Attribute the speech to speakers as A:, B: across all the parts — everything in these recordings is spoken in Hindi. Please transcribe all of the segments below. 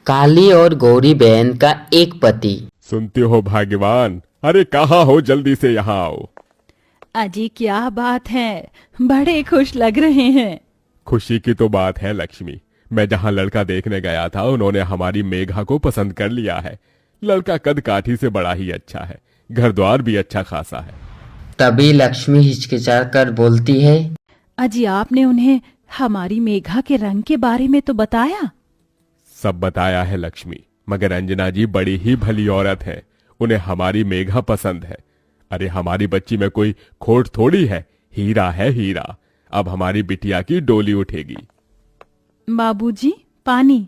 A: काली और गौरी बहन का एक पति।
B: सुनते हो भाग्यवान, अरे कहाँ हो, जल्दी से यहाँ आओ।
C: अजी क्या बात है, बड़े खुश लग रहे हैं।
B: खुशी की तो बात है लक्ष्मी, मैं जहाँ लड़का देखने गया था उन्होंने हमारी मेघा को पसंद कर लिया है। लड़का कद काठी से बड़ा ही अच्छा है, घर द्वार भी अच्छा खासा है।
A: तभी लक्ष्मी हिचकिचा कर बोलती है,
C: अजी आपने उन्हें हमारी मेघा के रंग के बारे में तो बताया?
B: सब बताया है लक्ष्मी, मगर अंजना जी बड़ी ही भली औरत है, उन्हें हमारी मेघा पसंद है। अरे हमारी बच्ची में कोई खोट थोड़ी है, हीरा है हीरा। अब हमारी बिटिया की डोली उठेगी।
C: बाबूजी पानी।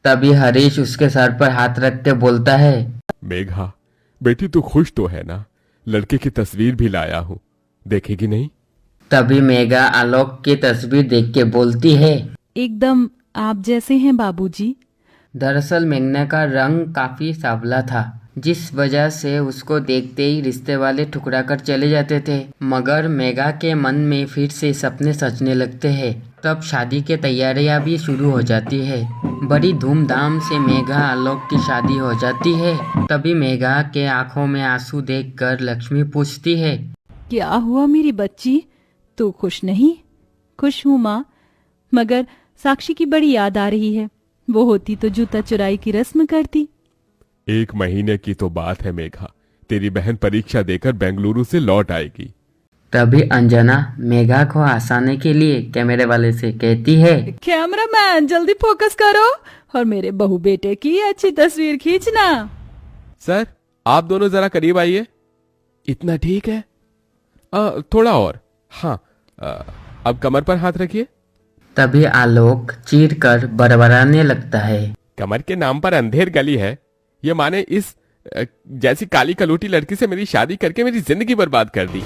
A: तभी हरीश उसके सर पर हाथ रख के बोलता है,
B: मेघा बेटी तू खुश तो है ना, लड़के की तस्वीर भी लाया हूं, देखेगी नहीं?
A: तभी मेघा आलोक की तस्वीर देख के बोलती है,
C: एकदम आप जैसे हैं बाबूजी।
A: दरअसल मेघना का रंग काफी सांवला था, जिस वजह से उसको देखते ही रिश्ते वाले ठुकरा कर चले जाते थे। मगर मेघा के मन में फिर से सपने सजने लगते हैं। तब शादी की तैयारियां भी शुरू हो जाती है। बड़ी धूमधाम से मेघा आलोक की शादी हो जाती है। तभी मेघा के आंखों में आंसू देखकर लक्ष्मी पूछती है,
C: क्या हुआ मेरी बच्ची, तू खुश नहीं? खुश हूँ माँ, मगर साक्षी की बड़ी याद आ रही है। वो होती तो जूता चुराई की रस्म करती।
B: 1 महीने की तो बात है मेघा, तेरी बहन परीक्षा देकर बेंगलुरु से लौट आएगी।
A: तभी अंजना मेघा को हंसाने के लिए कैमरे वाले से कहती है,
C: कैमरामैन जल्दी फोकस करो और मेरे बहू बेटे की अच्छी तस्वीर खींचना।
B: सर आप दोनों जरा करीब आइए। इतना ठीक है? थोड़ा और। हाँ, अब कमर पर हाथ रखिए।
A: तभी आलोक चीर कर बड़बड़ाने लगता है,
B: कमर के नाम पर अंधेर गली है, ये माने इस जैसी काली कलूटी लड़की से मेरी शादी करके मेरी जिंदगी बर्बाद कर दी।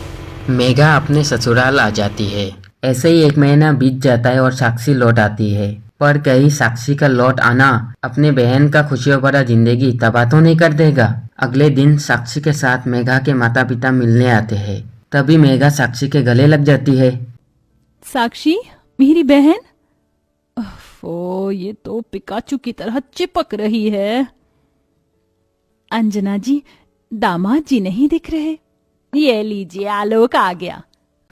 A: मेघा अपने ससुराल आ जाती है। ऐसे ही 1 महीना बीत जाता है और साक्षी लौट आती है। पर कहीं साक्षी का लौट आना अपने बहन का खुशियों भरा जिंदगी तबाह तो नहीं कर देगा। अगले दिन साक्षी के साथ मेघा के माता पिता मिलने आते हैं। तभी मेघा साक्षी के गले लग जाती है।
C: साक्षी मेरी बहन, ओ ये तो पिकाचू की तरह चिपक रही है। अंजना जी, दामाद जी नहीं दिख रहे। ये लीजिए आलोक आ गया।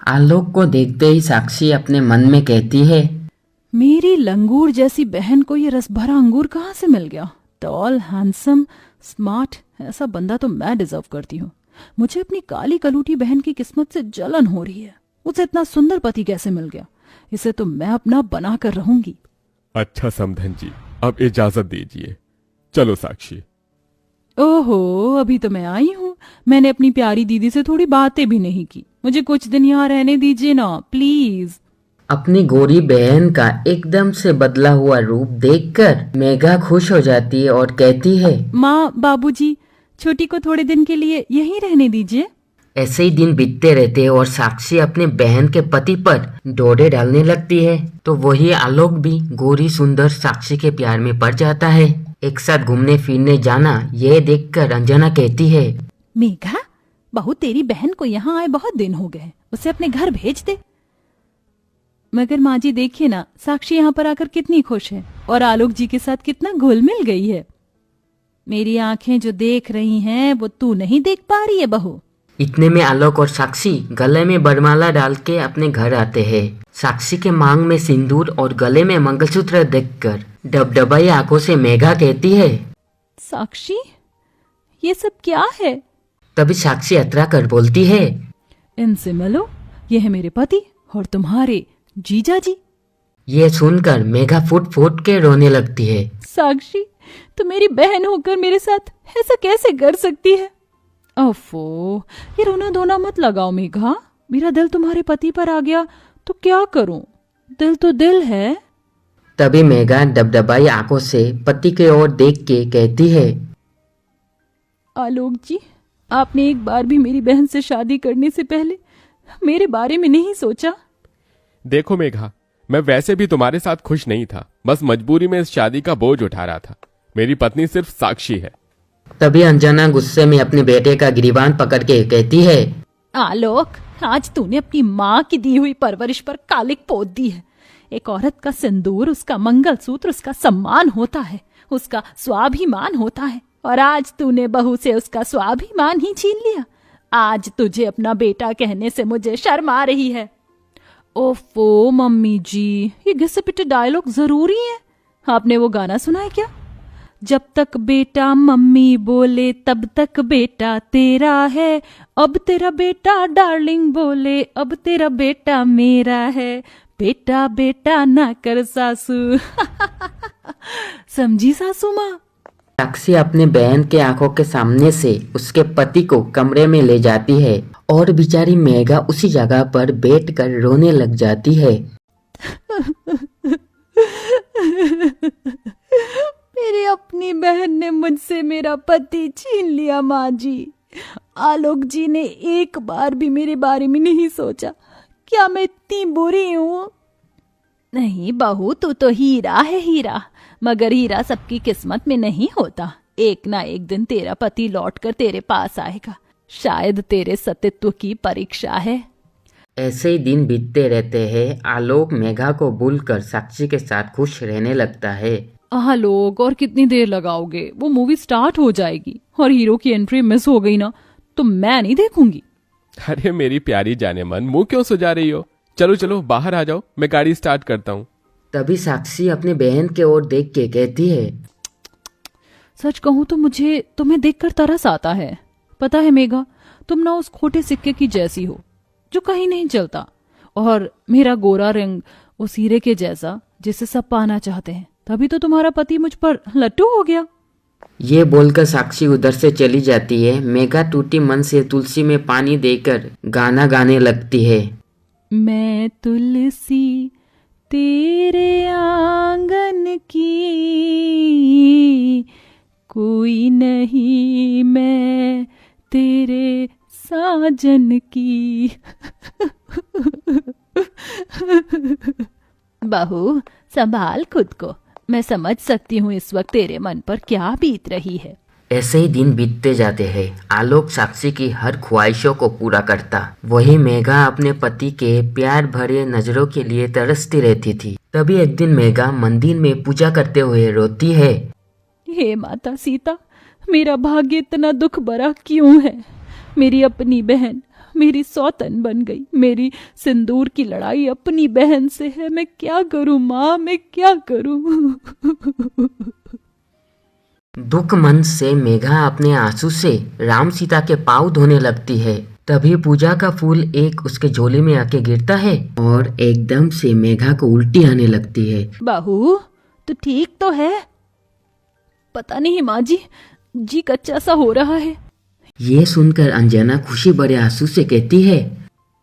A: आलोक को देखते ही साक्षी अपने मन में कहती है,
C: मेरी लंगूर जैसी बहन को ये रस भरा अंगूर कहाँ से मिल गया? टॉल, हैंडसम, स्मार्ट, ऐसा बंदा तो मैं डिजर्व करती हूँ। मुझे अपनी काली कलूटी बहन की किस्मत से जलन हो रही है। उसे इतना सुंदर पति कैसे मिल गया? इसे तो मैं अपना बना कर रहूंगी।
B: अच्छा समधन जी, अब इजाजत दीजिए, चलो साक्षी।
C: ओहो, अभी तो मैं आई हूँ। मैंने अपनी प्यारी दीदी से थोड़ी बातें भी नहीं की। मुझे कुछ दिन यहाँ रहने दीजिए ना प्लीज।
A: अपनी गोरी बहन का एकदम से बदला हुआ रूप देखकर मेघा खुश हो जाती है और कहती है,
C: माँ, बाबूजी, छोटी को थोड़े दिन के लिए यहीं रहने दीजिए।
A: ऐसे ही दिन बीतते रहते हैं और साक्षी अपने बहन के पति पर डोरे डालने लगती है। तो वही आलोक भी गोरी सुंदर साक्षी के प्यार में पड़ जाता है। एक साथ घूमने फिरने जाना ये देखकर अंजना कहती है,
C: मेघा, बहू तेरी बहन को यहाँ आए बहुत दिन हो गए, उसे अपने घर भेज दे। मगर माँ जी देखिए ना, साक्षी यहाँ पर आकर कितनी खुश है और आलोक जी के साथ कितना घुल मिल गई है। मेरी आंखें जो देख रही हैं वो तू नहीं देख पा रही है बहू।
A: इतने में आलोक और साक्षी गले में बरमाला डाल के अपने घर आते हैं। साक्षी के मांग में सिंदूर और गले में मंगलसूत्र देखकर डबडबाई आंखों से मेघा कहती है,
C: साक्षी ये सब क्या है?
A: तभी साक्षी अतरा कर बोलती है,
C: इनसे मिलो, ये है मेरे पति और तुम्हारे जीजा जी।
A: ये सुनकर मेघा फुट फुट के रोने लगती है।
C: साक्षी, तो मेरी बहन होकर मेरे साथ ऐसा कैसे कर सकती है? ओफो, ये रोना धोना मत लगाओ मेघा। मेरा दिल तुम्हारे पति पर आ गया तो क्या करूं? दिल तो दिल है।
A: तभी मेघा डबडबाई आंखों से पति की ओर देख के कहती है,
C: आलोक जी, आपने एक बार भी मेरी बहन से शादी करने से पहले मेरे बारे में नहीं सोचा?
B: देखो मेघा, मैं वैसे भी तुम्हारे साथ खुश नहीं था, बस मजबूरी में इस शादी का बोझ उठा रहा था। मेरी पत्नी सिर्फ साक्षी है।
A: तभी अंजना गुस्से में अपने बेटे का गिरीबान पकड़ के कहती है,
C: आलोक, आज तूने अपनी माँ की दी हुई परवरिश पर कालिक पोत दी है। एक औरत का सिंदूर, उसका मंगलसूत्र, उसका सम्मान होता है, उसका स्वाभिमान होता है, और आज तूने बहू से उसका स्वाभिमान ही छीन लिया। आज तुझे अपना बेटा कहने से मुझे शर्म आ रही है। ओफो मम्मी जी, ये घिसे पिटे डायलॉग जरूरी है? आपने वो गाना सुना है क्या? जब तक बेटा मम्मी बोले तब तक बेटा तेरा है, अब तेरा बेटा डार्लिंग बोले अब तेरा बेटा मेरा है, बेटा बेटा ना कर सासू। समझी सासू माँ?
A: साक्षी अपने बहन के आंखों के सामने से उसके पति को कमरे में ले जाती है और बेचारी मेघा उसी जगह पर बैठकर रोने लग जाती है।
C: मेरी अपनी बहन ने मुझसे मेरा पति छीन लिया माँ जी। आलोक जी ने एक बार भी मेरे बारे में नहीं सोचा। क्या मैं इतनी बुरी हूँ? नहीं बहू, तू तो हीरा है हीरा, मगर हीरा सबकी किस्मत में नहीं होता। एक ना एक दिन तेरा पति लौटकर तेरे पास आएगा। शायद तेरे सतीत्व की परीक्षा है।
A: ऐसे ही दिन बीतते रहते हैं। आलोक मेघा को भूलकर साक्षी के साथ खुश रहने लगता है।
C: आलोक, और कितनी देर लगाओगे? वो मूवी स्टार्ट हो जाएगी और हीरो की एंट्री मिस हो गई ना तो मैं नहीं देखूंगी।
B: अरे मेरी प्यारी जाने मन, मुंह क्यों सुजा रही हो? चलो चलो बाहर आ जाओ, मैं गाड़ी स्टार्ट करता हूँ।
A: तभी साक्षी अपनी बहन के ओर देख के कहती है,
C: सच कहूँ तो मुझे तुम्हें देखकर तरस आता है। पता है मेघा, तुम ना उस खोटे सिक्के की जैसी हो जो कहीं नहीं चलता, और मेरा गोरा रंग उस हीरे के जैसा जिसे सब पाना चाहते हैं। तभी तो तुम्हारा पति मुझ पर लट्टू हो गया।
A: ये बोलकर साक्षी उधर से चली जाती है। मेघा टूटी मन से तुलसी में पानी देकर गाना गाने लगती है।
C: मैं तुलसी तेरे आंगन की, कोई नहीं मैं तेरे साजन की। बहू, संभाल खुद को। मैं समझ सकती हूँ इस वक्त तेरे मन पर क्या बीत रही है।
A: ऐसे ही दिन बीतते जाते हैं। आलोक साक्षी की हर ख्वाहिशों को पूरा करता। वही मेघा अपने पति के प्यार भरे नजरों के लिए तरसती रहती थी। तभी एक दिन मेघा मंदिर में पूजा करते हुए रोती है।
C: हे माता सीता, मेरा भाग्य इतना दुख भरा क्यों है? मेरी अपनी बहन मेरी सौतन बन गई। मेरी सिंदूर की लड़ाई अपनी बहन से है। मैं क्या करूं माँ, मैं क्या करूं?
A: दुख मन से मेघा अपने आंसू से राम सीता के पाँव धोने लगती है। तभी पूजा का फूल एक उसके झोले में आके गिरता है और एकदम से मेघा को उल्टी आने लगती है।
C: बहू, तू ठीक तो है? पता नहीं माँ जी कच्चा सा हो रहा है।
A: ये सुनकर अंजना खुशी भरे आंसू से कहती है,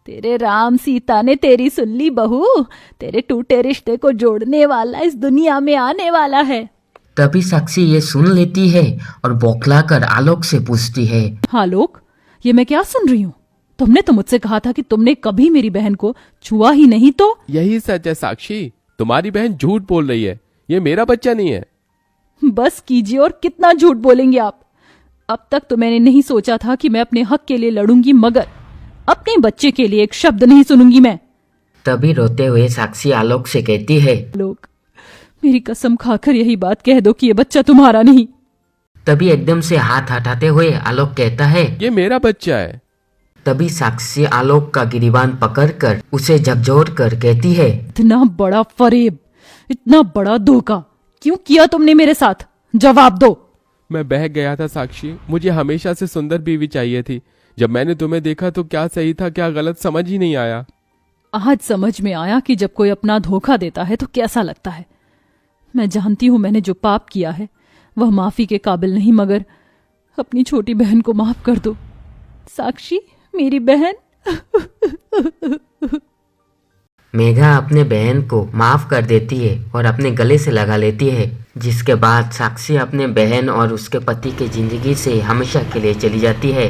C: तेरे राम सीता ने तेरी सुन ली बहू। तेरे टूटे रिश्ते को जोड़ने वाला इस दुनिया में आने वाला है।
A: तभी साक्षी ये सुन लेती है और बौखलाकर आलोक से पूछती है,
C: आलोक, ये मैं क्या सुन रही हूँ? तुमने तो मुझसे कहा था कि तुमने कभी मेरी बहन को छुआ ही नहीं। तो
B: यही सच है साक्षी, तुम्हारी बहन झूठ बोल रही है। ये मेरा बच्चा नहीं है।
C: बस कीजिए, और कितना झूठ बोलेंगे आप? अब तक तो मैंने नहीं सोचा था कि मैं अपने हक के लिए लड़ूंगी, मगर अपने बच्चे के लिए एक शब्द नहीं सुनूंगी मैं।
A: तभी रोते हुए साक्षी आलोक से कहती है,
C: आलोक, मेरी कसम खाकर यही बात कह दो कि ये बच्चा तुम्हारा नहीं।
A: तभी एकदम से हाथ हटाते हुए आलोक कहता है,
B: ये मेरा बच्चा है।
A: तभी साक्षी आलोक का गिरीबान पकड़कर उसे झकझोर कर कहती है,
C: इतना बड़ा फरेब, इतना बड़ा धोखा क्यों किया तुमने मेरे साथ? जवाब दो।
B: मैं बह गया था साक्षी, मुझे हमेशा से सुंदर बीवी चाहिए थी। जब मैंने तुम्हें देखा तो क्या सही था क्या गलत समझ ही नहीं आया।
C: आज समझ में आया कि जब कोई अपना धोखा देता है तो कैसा लगता है। मैं जानती हूँ मैंने जो पाप किया है वह माफी के काबिल नहीं, मगर अपनी छोटी बहन को माफ कर दो। साक्षी, मेरी बहन।
A: मेघा अपने बहन को माफ कर देती है और अपने गले से लगा लेती है, जिसके बाद साक्षी अपने बहन और उसके पति की जिंदगी से हमेशा के लिए चली जाती है।